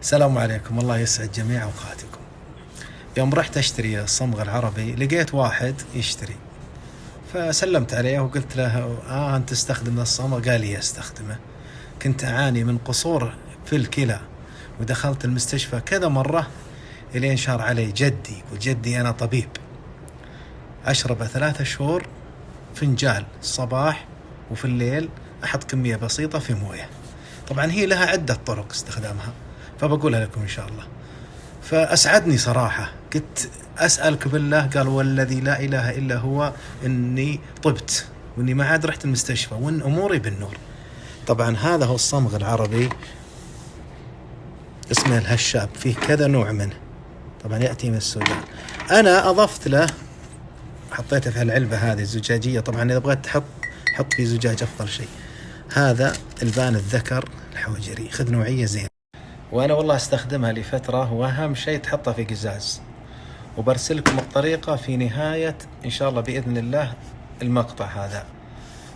السلام عليكم، الله يسعد جميع أوقاتكم. يوم رحت أشتري الصمغ العربي لقيت واحد يشتري، فسلمت عليه وقلت له أنت تستخدم الصمغ؟ قال لي أستخدمه. كنت أعاني من قصور في الكلى ودخلت المستشفى كذا مرة، إلين شار علي جدي، وجدي أنا طبيب، أشربه 3 شهور فنجال الصباح وفي الليل، أحط كمية بسيطة في موية. طبعا هي لها عدة طرق استخدامها، فبقولها لكم إن شاء الله. فأسعدني صراحة، كنت أسألك بالله، قال والذي لا إله إلا هو إني طبت، وإني ما عاد رحت المستشفى، وإن أموري بالنور. طبعا هذا هو الصمغ العربي، اسمه الهشاب، فيه كذا نوع منه، طبعا يأتي من السودان. أنا أضفت له، حطيته في العلبة هذه الزجاجية، طبعا إذا بغيت حط في زجاج أفضل شيء. هذا البان الذكر الحوجري، خذ نوعية زين، وأنا والله استخدمها لفترة، وأهم شيء تحطها في قزاز. وبرسلكم الطريقة في نهاية إن شاء الله بإذن الله المقطع هذا.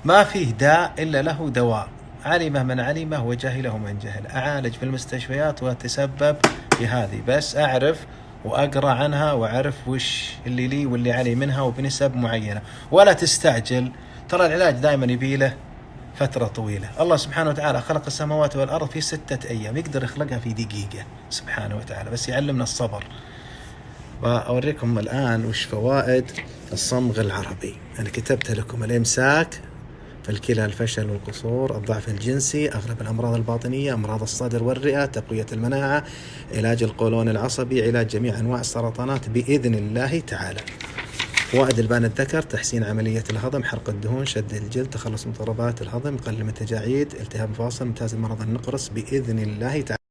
ما فيه داء إلا له دواء، علمه من علمه وجهله من جهل. أعالج في المستشفيات وأتسبب بهذه، بس أعرف وأقرأ عنها وأعرف وش اللي لي واللي علي منها وبنسب معينة. ولا تستعجل، ترى العلاج دائما يبيله فترة طويلة. الله سبحانه وتعالى خلق السماوات والأرض في 6 أيام، يقدر يخلقها في دقيقة سبحانه وتعالى، بس يعلمنا الصبر. وأوريكم الآن وش فوائد الصمغ العربي. أنا كتبت لكم: الإمساك في الكلى، الفشل والقصور، الضعف الجنسي، أغلب الأمراض الباطنية، أمراض الصدر والرئة، تقوية المناعة، علاج القولون العصبي، علاج جميع أنواع السرطانات بإذن الله تعالى. فوائد البان الذكر: تحسين عملية الهضم، حرق الدهون، شد الجلد، تخلص من اضطرابات الهضم، يقلل من التجاعيد، التهاب مفاصل، ممتاز مرض النقرس بإذن الله تعالى.